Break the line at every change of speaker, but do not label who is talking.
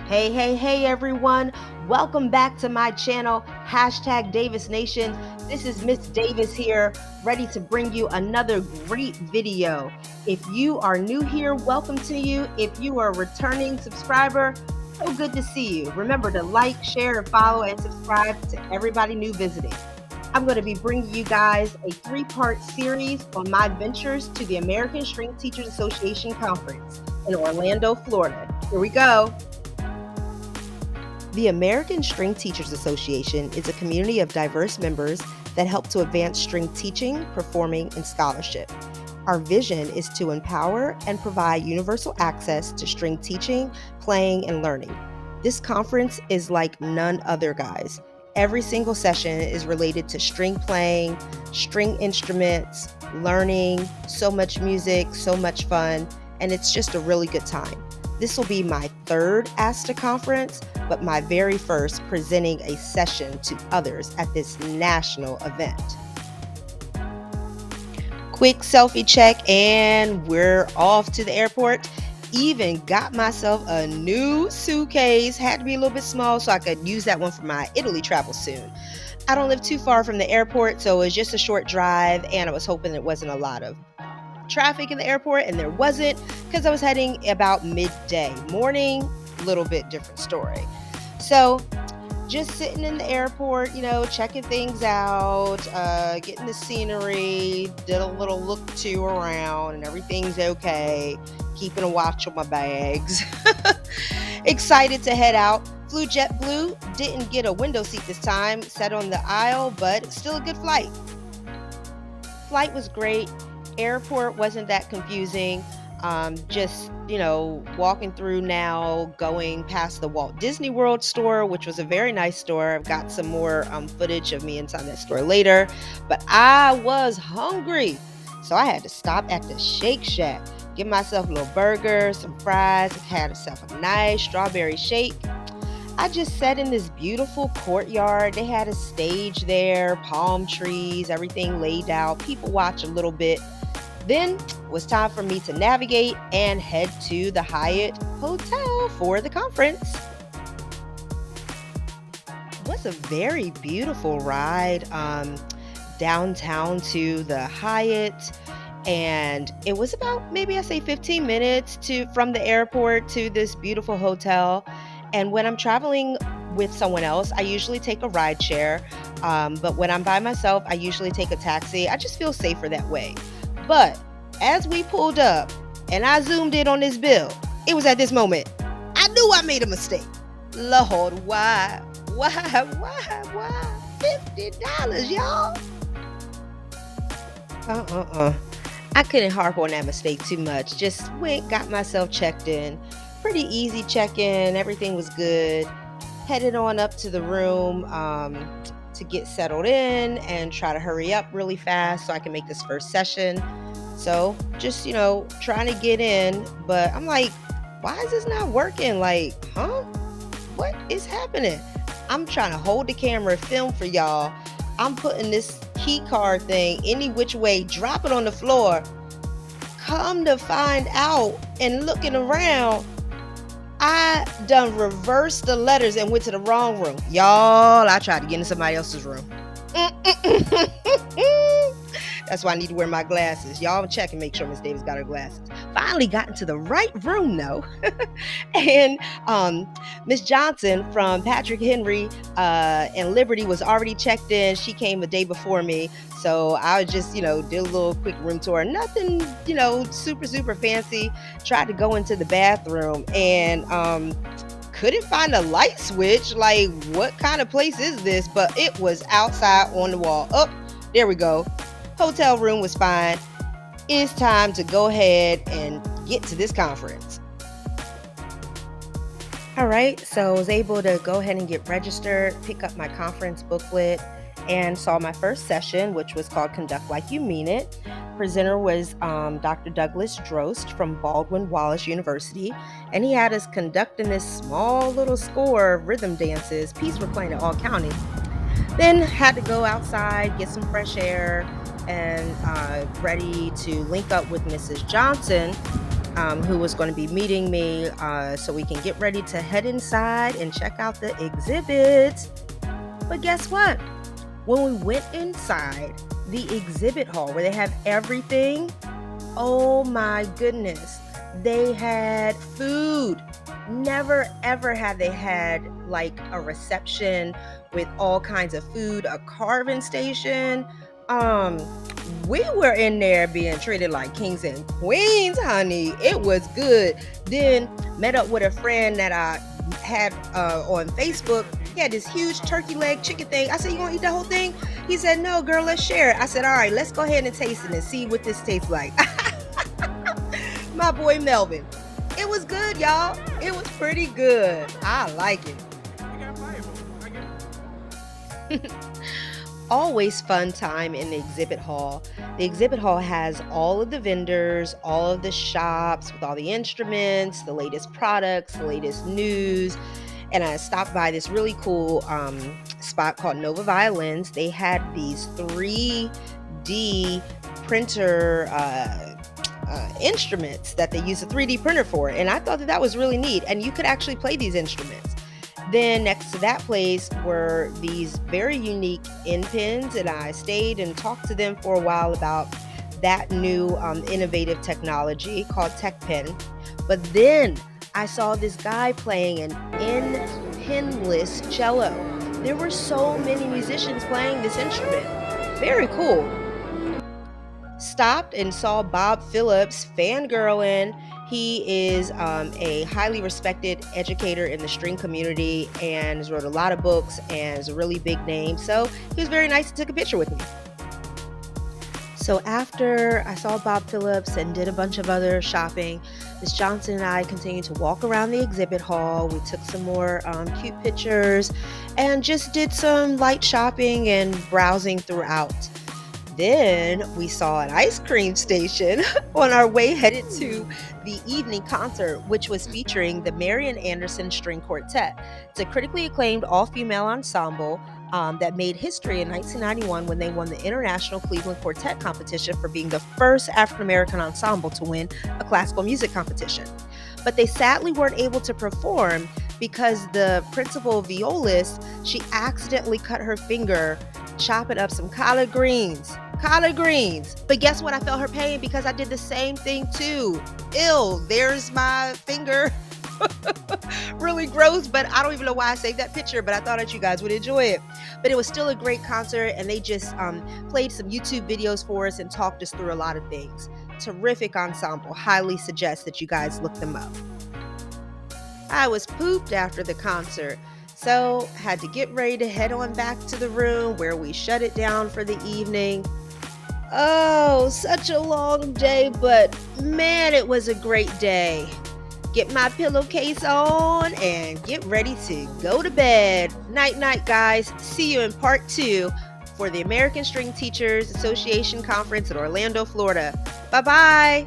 Hey, everyone. Welcome back to my channel, Davis Nation. This is Miss Davis here, ready to bring you another great video. If you are new here, welcome to you. If you are a returning subscriber, so good to see you. Remember to like, share, and follow and subscribe to everybody new visiting. I'm going to be bringing you guys a 3-part series on my ventures to the American String Teachers Association Conference in Orlando, Florida. Here we go. The American String Teachers Association is a community of diverse members that help to advance string teaching, performing, and scholarship. Our vision is to empower and provide universal access to string teaching, playing, and learning. This conference is like none other, guys. Every single session is related to string playing, string instruments, learning, so much music, so much fun, and it's just a really good time. This will be my third ASTA conference, but my very first presenting a session to others at this national event. Quick selfie check and we're off to the airport. Even got myself a new suitcase. Had to be a little bit small so I could use that one for my Italy travel soon. I don't live too far from the airport, so it was just a short drive, and I was hoping there wasn't a lot of traffic in the airport, and there wasn't because I was heading about midday. Morning, little bit different story. So just sitting in the airport, checking things out, getting the scenery, did a little look-to around, and everything's okay. Keeping a watch on my bags. Excited to head out. Flew JetBlue, didn't get a window seat this time, sat on the aisle, but still a good flight. Flight was great. Airport wasn't that confusing. Just walking through now, going past the Walt Disney World store, which was a very nice store. I've got some more footage of me inside that store later, but I was hungry, so I had to stop at the Shake Shack, get myself a little burger, some fries, had myself a nice strawberry shake. I just sat in this beautiful courtyard. They had a stage there, palm trees, everything laid out. People watch a little bit. Then it was time for me to navigate and head to the Hyatt Hotel for the conference. It was a very beautiful ride downtown to the Hyatt, and it was about maybe 15 minutes from the airport to this beautiful hotel. And when I'm traveling with someone else, I usually take a ride share, but when I'm by myself, I usually take a taxi. I just feel safer that way. But as we pulled up and I zoomed in on this bill, it was at this moment I knew I made a mistake. Lord, why? $50, y'all? I couldn't harp on that mistake too much. Just went, got myself checked in. Pretty easy check-in. Everything was good. Headed on up to the room to get settled in and try to hurry up really fast so I can make this first session. So just, trying to get in, but I'm like, why is this not working? Like, what is happening? I'm trying to hold the camera, film for y'all. I'm putting this key card thing any which way, drop it on the floor. Come to find out and looking around, I done reversed the letters and went to the wrong room. Y'all, I tried to get in somebody else's room. That's why I need to wear my glasses. Y'all check and make sure Miss Davis got her glasses. Finally got into the right room though. And Miss Johnson from Patrick Henry and Liberty was already checked in. She came a day before me. So I just, did a little quick room tour. Nothing, super fancy. Tried to go into the bathroom and couldn't find a light switch. Like, what kind of place is this? But it was outside on the wall. Oh, there we go. Hotel room was fine. It's time to go ahead and get to this conference. All right, so I was able to go ahead and get registered, pick up my conference booklet, and saw my first session, which was called Conduct Like You Mean It. Presenter was Dr. Douglas Drost from Baldwin Wallace University, and he had us conducting this small little score of rhythm dances. Piece we're playing at All County. Then had to go outside, get some fresh air, and ready to link up with Mrs. Johnson who was going to be meeting me so we can get ready to head inside and check out the exhibits. But guess what? When we went inside the exhibit hall where they have everything, oh my goodness, they had food. Never ever have they had like a reception with all kinds of food, a carving station. Um, we were in there being treated like kings and queens, honey. It was good. Then met up with a friend that I had on Facebook. He had this huge turkey leg chicken thing. I said, "You gonna eat the whole thing?" He said, "No, girl, let's share it." I said, "All right, let's go ahead and taste it and see what this tastes like." My boy Melvin. It was good, y'all. It was pretty good. I like it. Always fun time in the exhibit hall. The exhibit hall has all of the vendors, all of the shops with all the instruments, the latest products, the latest news. And I stopped by this really cool spot called Nova Violins. They had these 3D printer instruments that they use a 3D printer for. And I thought that that was really neat. And you could actually play these instruments. Then next to that place were these very unique end pens, and I stayed and talked to them for a while about that new innovative technology called Tech Pen. But then I saw this guy playing an end penless cello. There were so many musicians playing this instrument. Very cool. Stopped and saw Bob Phillips fangirling. He is a highly respected educator in the string community and has wrote a lot of books and is a really big name. So he was very nice and took a picture with me. So after I saw Bob Phillips and did a bunch of other shopping, Miss Johnson and I continued to walk around the exhibit hall. We took some more cute pictures and just did some light shopping and browsing throughout. Then we saw an ice cream station on our way headed to the evening concert, which was featuring the Marian Anderson String Quartet. It's a critically acclaimed all-female ensemble that made history in 1991 when they won the International Cleveland Quartet competition for being the first African-American ensemble to win a classical music competition. But they sadly weren't able to perform because the principal violist, she accidentally cut her finger chopping up some collard greens. But guess what? I felt her pain because I did the same thing too. Ew, there's my finger. Really gross, but I don't even know why I saved that picture, but I thought that you guys would enjoy it. But it was still a great concert, and they just played some YouTube videos for us and talked us through a lot of things. Terrific ensemble. Highly suggest that you guys look them up. I was pooped after the concert, so had to get ready to head on back to the room where we shut it down for the evening. Oh, such a long day, but man, it was a great day. Get my pillowcase on and get ready to go to bed. Night, night, guys. See you in part 2 for the American String Teachers Association Conference in Orlando, Florida. Bye-bye.